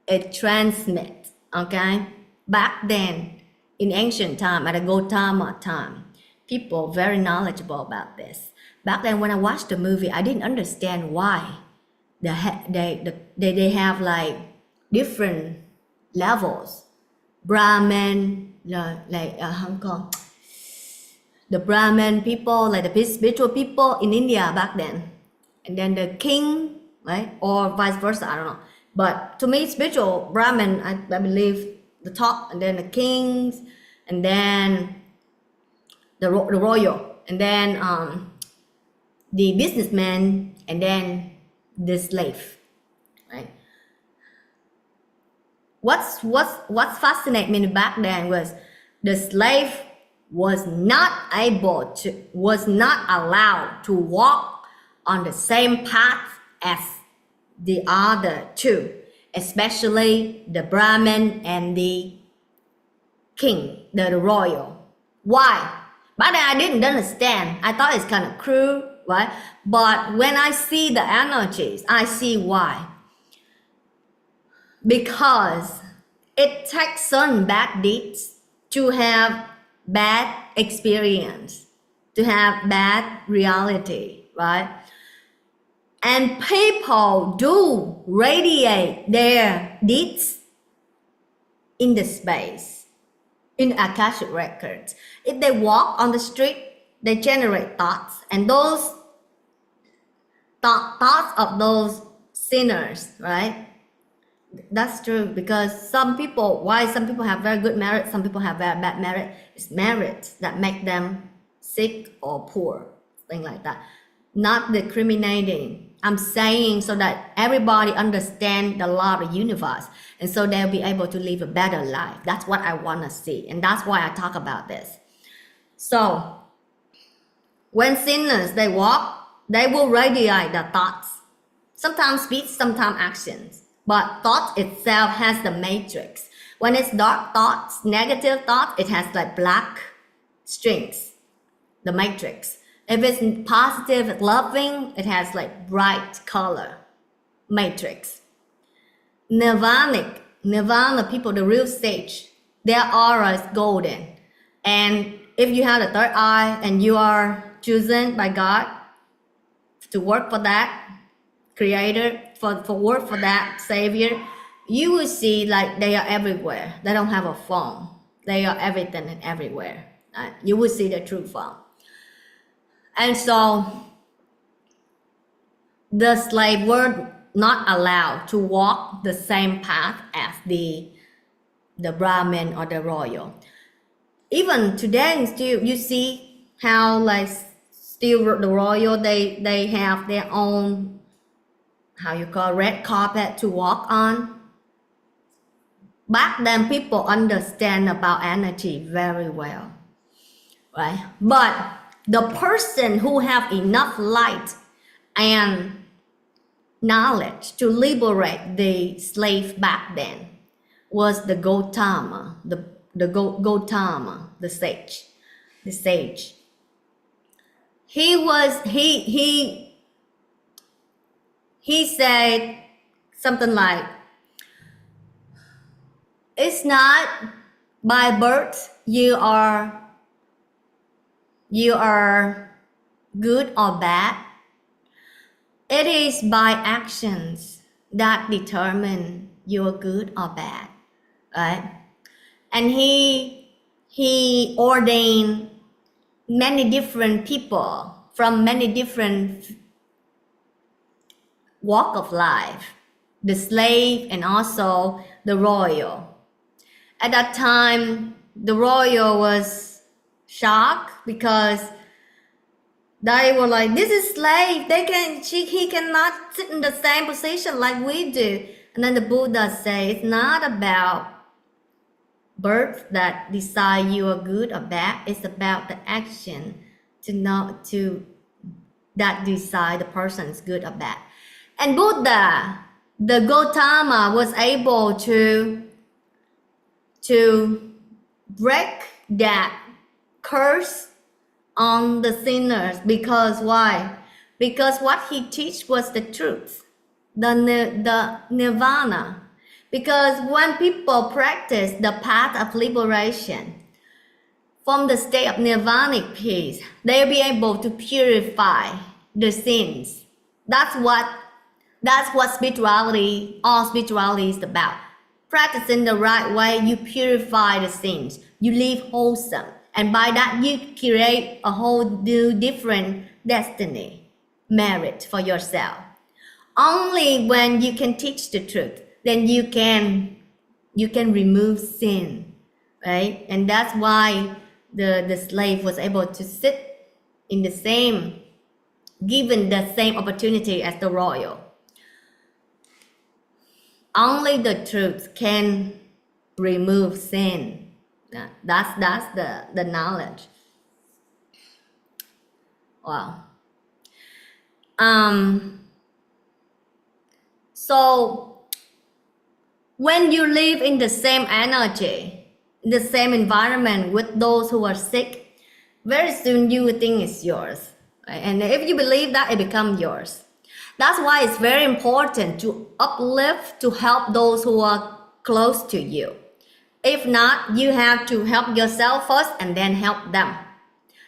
It transmits, okay? Back then, in ancient time, at the Gautama time, people very knowledgeable about this. Back then, when I watched the movie, I didn't understand why they have like different levels. Brahmin, like Hong Kong. The Brahmin people, like the spiritual people in India back then. And then the king, right? Or vice versa, I don't know. But to me, spiritual Brahmin, I believe the top, and then the kings, and then the royal, and then the businessman, and then the slave, right? What's fascinated me back then was the slave was not allowed to walk on the same path as the other two, especially the Brahmin and the king, the royal. Why? Back then I didn't understand. I thought it's kind of cruel, right? But when I see the energies, I see why. Because it takes certain bad deeds to have bad experience, to have bad reality, right? And people do radiate their deeds in the space, in Akashic records. If they walk on the street, they generate thoughts, and those thoughts of those sinners, right? That's true, because some people have very good merit, some people have very bad merit. It's merit that make them sick or poor, things like that. Not discriminating. I'm saying so that everybody understand the law of the universe, and so they'll be able to live a better life. That's what I want to see, and that's why I talk about this. So when sinners they walk, they will radiate the thoughts, sometimes speech, sometimes actions. But thought itself has the matrix. When it's dark thoughts, negative thoughts, it has like black strings, the matrix. If it's positive, loving, it has like bright color, matrix. Nirvana people, the real stage, their aura is golden. And if you have the third eye and you are chosen by God to work for that creator, for work for that savior, you will see like they are everywhere. They don't have a form. They are everything and everywhere. You will see the true form. And so the slave were not allowed to walk the same path as the Brahmin or the royal. Even today, still you see how like still the royal they have their own, how you call, red carpet to walk on. Back then people understand about energy very well, right? But the person who have enough light and knowledge to liberate the slave back then was the Gautama, Gautama, the sage. He said something like, it's not by birth you are good or bad. It is by actions that determine you're good or bad, right? And he ordained many different people from many different walk of life, the slave and also the royal. At that time, the royal was shocked because they were like, this is slave. He cannot sit in the same position like we do. And then the Buddha said, it's not about birth that decide you are good or bad. It's about the action that decide the person is good or bad. And Buddha, the Gautama, was able to break that curse on the sinners. Because why? Because what he teach was the truth, the nirvana. Because when people practice the path of liberation from the state of nirvanic peace, they'll be able to purify the sins. That's what spirituality, all spirituality is about. Practicing the right way, you purify the sins, you live wholesome, and by that you create a whole new different destiny, merit for yourself. Only when you can teach the truth, then you can remove sin, right? And that's why the slave was able to sit in the same, given the same opportunity as the royal. Only the truth can remove sin. That's the knowledge. Wow. So when you live in the same energy, in the same environment with those who are sick, very soon you will think it's yours. Right? And if you believe that, it becomes yours. That's why it's very important to uplift, to help those who are close to you. If not, you have to help yourself first and then help them.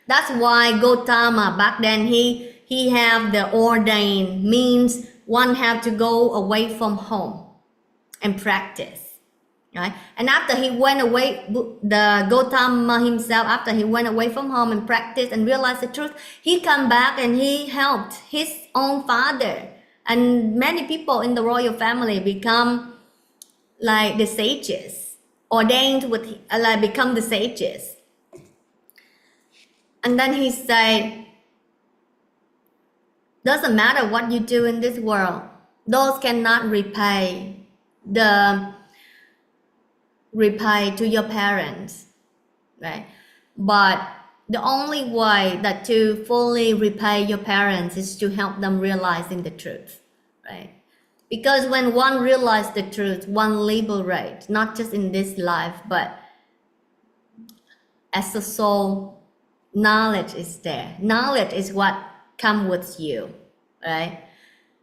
That's why Gautama back then, he have the ordained, means one have to go away from home and practice, right? And after he went away, the Gautama himself, after he went away from home and practiced and realized the truth, he come back and he helped his own father. And many people in the royal family become like the sages, ordained with, like become the sages. And then he said, doesn't matter what you do in this world, those cannot repay to your parents, right? But the only way that to fully repay your parents is to help them realizing the truth, right? Because when one realizes the truth, one liberates, not just in this life, but as a soul, knowledge is there. Knowledge is what comes with you, right?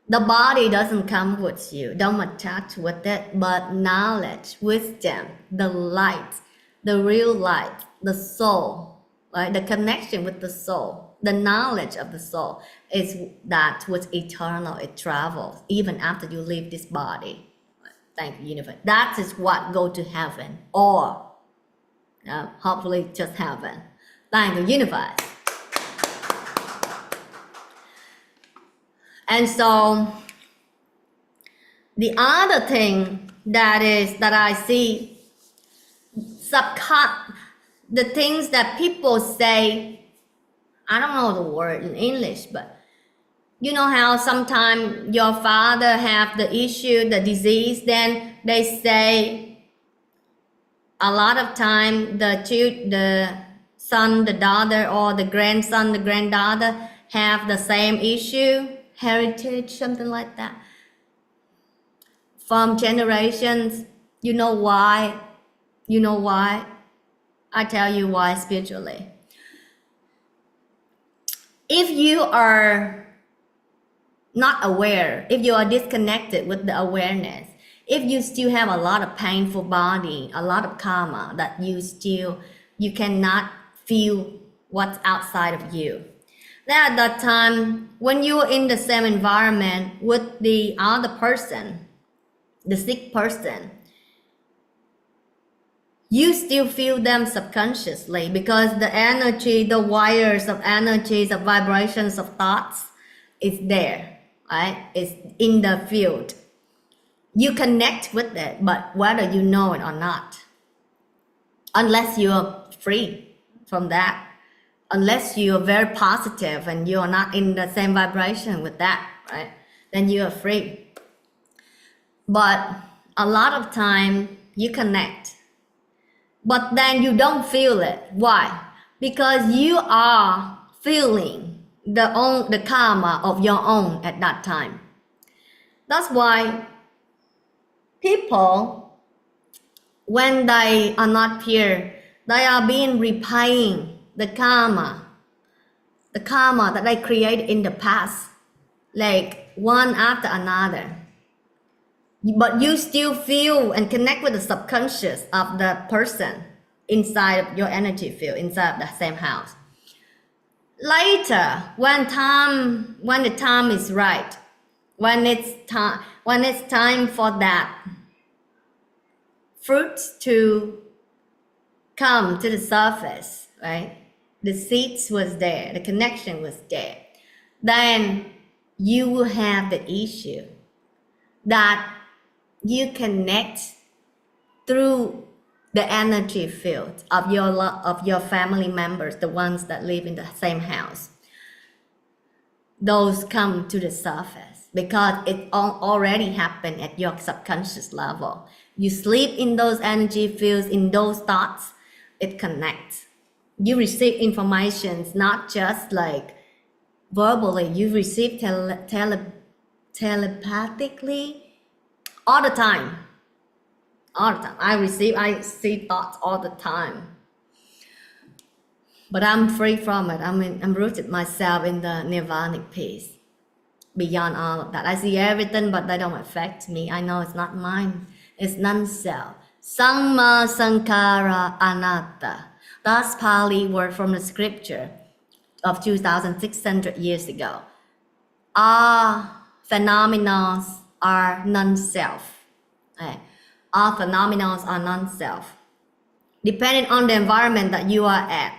The body doesn't come with you, don't attach with it, but knowledge, wisdom, the light, the real light, the soul, right? The connection with the soul, the knowledge of the soul is that was eternal, it travels even after you leave this body. Thank you, universe. That is what go to heaven, or hopefully just heaven. Thank you, universe. And so the other thing that I see, the things that people say, I don't know the word in English, but you know how sometimes your father have the issue, the disease, then they say a lot of time the son, the daughter, or the grandson, the granddaughter have the same issue, heritage, something like that. From generations, you know why? You know why? I tell you why spiritually. If you are not aware, if you are disconnected with the awareness, if you still have a lot of painful body, a lot of karma that you cannot feel what's outside of you. Then at that time, when you're in the same environment with the other person, the sick person, you still feel them subconsciously because the energy, the wires of energies, of vibrations, of thoughts is there, right? It's in the field. You connect with it, but whether you know it or not, unless you're free from that, unless you're very positive and you're not in the same vibration with that, right? Then you are free. But a lot of time you connect, but then you don't feel it. Why? Because you are feeling the karma of your own at that time. That's why people, when they are not here, they are being repaying the karma that they created in the past, like one after another. But you still feel and connect with the subconscious of the person inside of your energy field, inside of the same house. Later, when the time is right, when it's time for that fruit to come to the surface, right? The seeds was there, the connection was there. Then you will have the issue that you connect through the energy field of your family members, the ones that live in the same house. Those come to the surface because it already happened at your subconscious level. You sleep in those energy fields, in those thoughts, it connects. You receive informations, not just like verbally, you receive telepathically all the time. I see thoughts all the time. But I'm free from it. I'm rooted myself in the nirvanic peace. Beyond all of that, I see everything, but they don't affect me. I know it's not mine. It's non-self. Samma Sankara Anatta. That's Pali word from the scripture of 2,600 years ago. All phenomena are non-self. Right? All phenomena are non-self. Depending on the environment that you are at,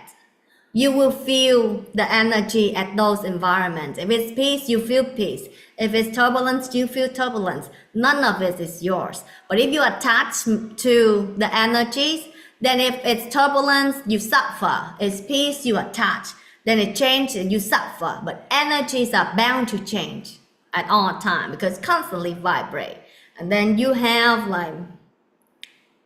you will feel the energy at those environments. If it's peace, you feel peace. If it's turbulence, you feel turbulence. None of it is yours. But if you attach to the energies, then if it's turbulence, you suffer. It's peace, you attach. Then it changes, you suffer. But energies are bound to change at all time because constantly vibrate. And then you have like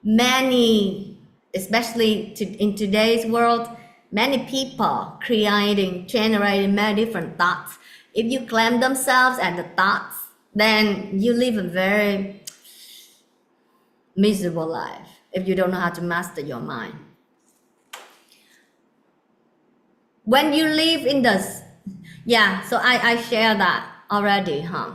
many, especially in today's world, many people generating many different thoughts. If you claim themselves as the thoughts, then you live a very miserable life if you don't know how to master your mind. When you live in this, yeah, so I share that already, huh?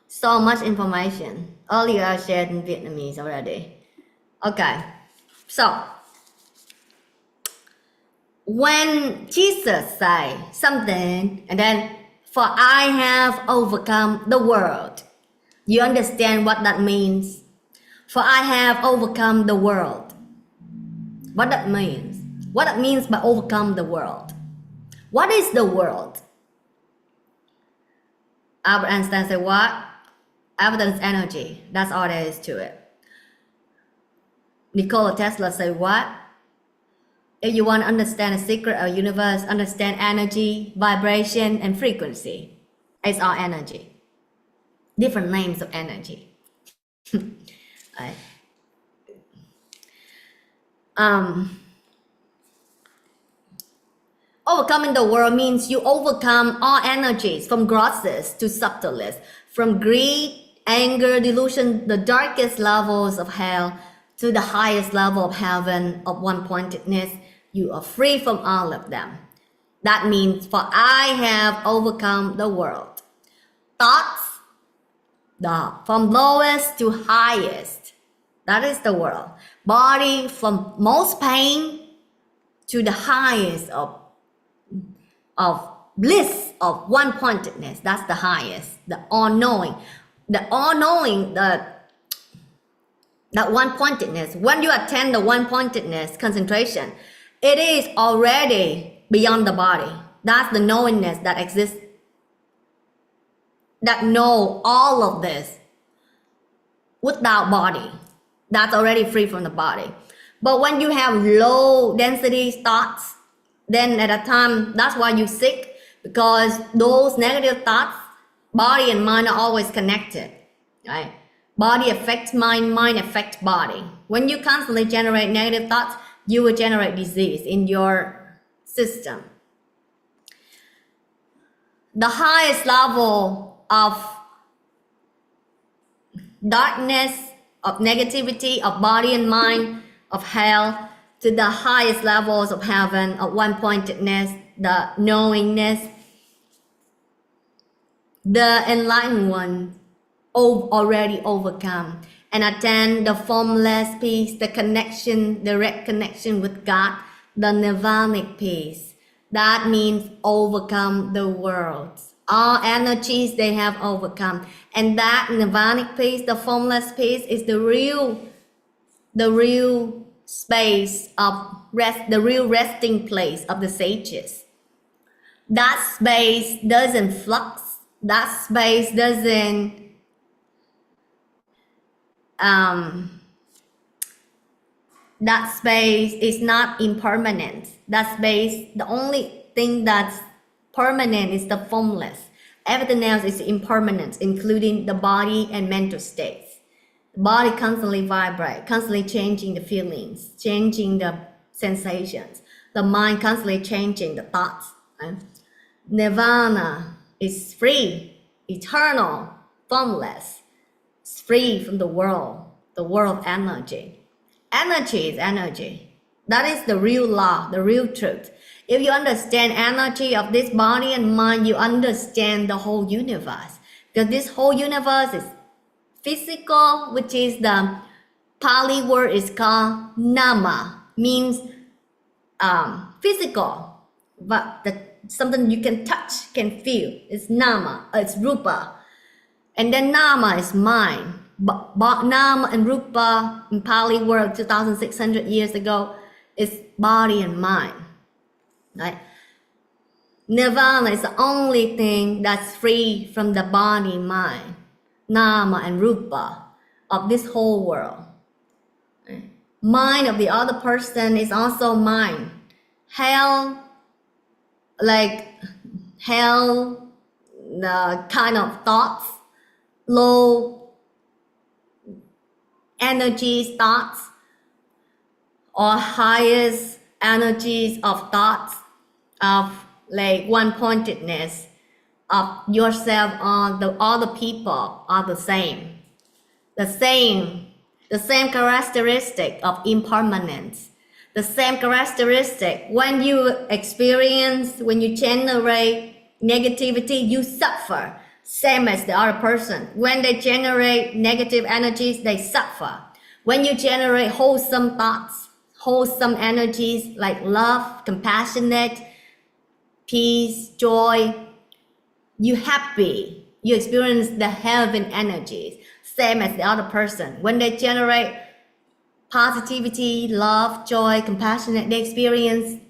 So much information. Earlier I shared in Vietnamese already. Okay, so when Jesus say something and then, for I have overcome the world, you understand what that means? For I have overcome the world. What that means? What it means by overcome the world? What is the world? Albert Einstein said what? Everything is energy. That's all there is to it. Nikola Tesla said what? If you want to understand the secret of the universe, understand energy, vibration, and frequency. It's all energy. Different names of energy. Right. Overcoming the world means you overcome all energies from grossest to subtlest, from greed, anger, delusion, the darkest levels of hell to the highest level of heaven of one-pointedness. You are free from all of them. That means, for I have overcome the world. Thoughts, from lowest to highest, that is the world. Body, from most pain to the highest of bliss of one-pointedness. That's the highest, the all-knowing. The all-knowing, that one-pointedness. When you attend the one-pointedness concentration, it is already beyond the body. That's the knowingness that exists, that know all of this without body. That's already free from the body. But when you have low density thoughts, then at a time, that's why you're sick, because those negative thoughts, body and mind are always connected, right? Body affects mind, mind affects body. When you constantly generate negative thoughts, you will generate disease in your system. The highest level of darkness, of negativity, of body and mind, of hell, to the highest levels of heaven, of one-pointedness, the knowingness, the enlightened one already overcome and attend the formless peace, the connection, direct connection with God, the nirvanic peace. That means overcome the world. All energies they have overcome. And that nirvanic peace, the formless peace, is the real space of rest, the real resting place of the sages. That space doesn't flux. That space doesn't that space is not impermanent. That space, the only thing that's permanent is the formless. Everything else is impermanent, including the body and mental states. The body constantly vibrates, constantly changing the feelings, changing the sensations. The mind constantly changing the thoughts. Right? Nirvana is free, eternal, formless. It's free from the world of energy. Energy is energy. That is the real law, the real truth. If you understand energy of this body and mind, you understand the whole universe. Because this whole universe is physical, which is the Pali word is called nama, means physical. But something you can touch, can feel. It's nama, it's rupa. And then nama is mind. Nama and rupa in Pali world 2,600 years ago is body and mind. Right? Nirvana is the only thing that's free from the body, mind, nama and rupa of this whole world. Mind of the other person is also mind. Hell, like hell, the kind of thoughts, low energies thoughts, or highest energies of thoughts of like one-pointedness of yourself or the other people are the same. The same characteristic of impermanence. The same characteristic when you experience, when you generate negativity, you suffer. Same as the other person. When they generate negative energies, they suffer. When you generate wholesome thoughts, wholesome energies like love, compassionate, peace, joy, you happy. You experience the heaven energies. Same as the other person. When they generate positivity, love, joy, compassionate, they experience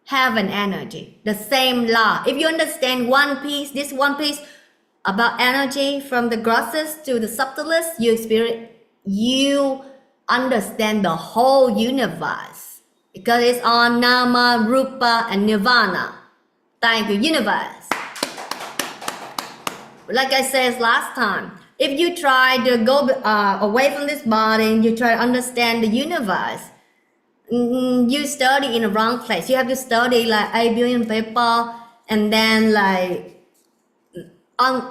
heaven energy. The same law. If you understand one piece, this one piece about energy from the grossest to the subtlest, you understand the whole universe because it's on nama, rupa, and nirvana. Thank you, universe. Like I said last time, if you try to go away from this body and you try to understand the universe, you study in the wrong place. You have to study like 8 billion people and then like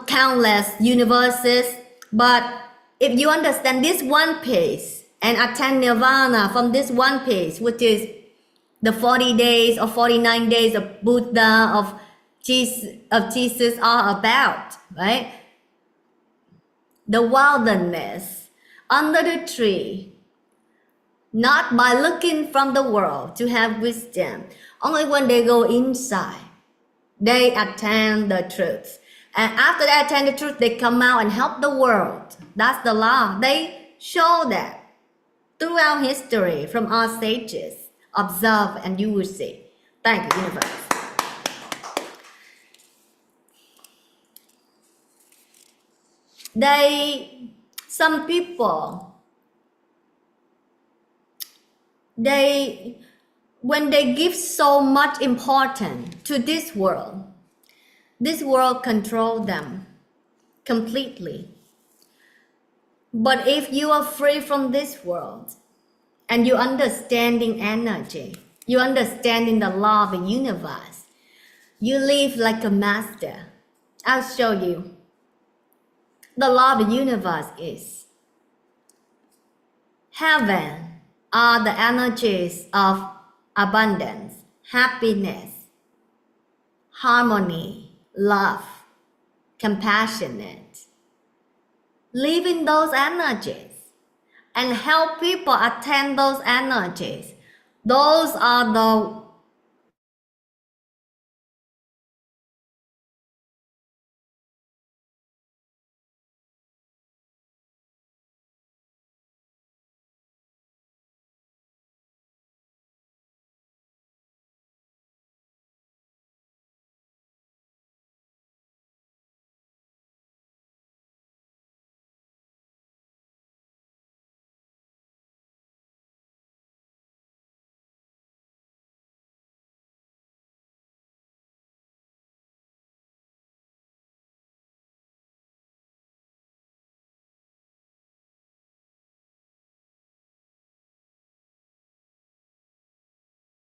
countless universes. But if you understand this one piece and attain nirvana from this one piece, which is the 40 days or 49 days of Buddha, of Jesus are about, right? The wilderness, under the tree, not by looking from the world to have wisdom. Only when they go inside, they attain the truth. And after they attain the truth, they come out and help the world. That's the law. They show that throughout history from our sages. Observe and you will see. Thank you, universe. Some people, when they give so much importance to this world controls them completely. But if you are free from this world and you understanding energy, you understanding the law of the universe, you live like a master. I'll show you. The law of the universe is heaven are the energies of abundance, happiness, harmony, love, compassionate. Live in those energies and help people attain those energies. Those are the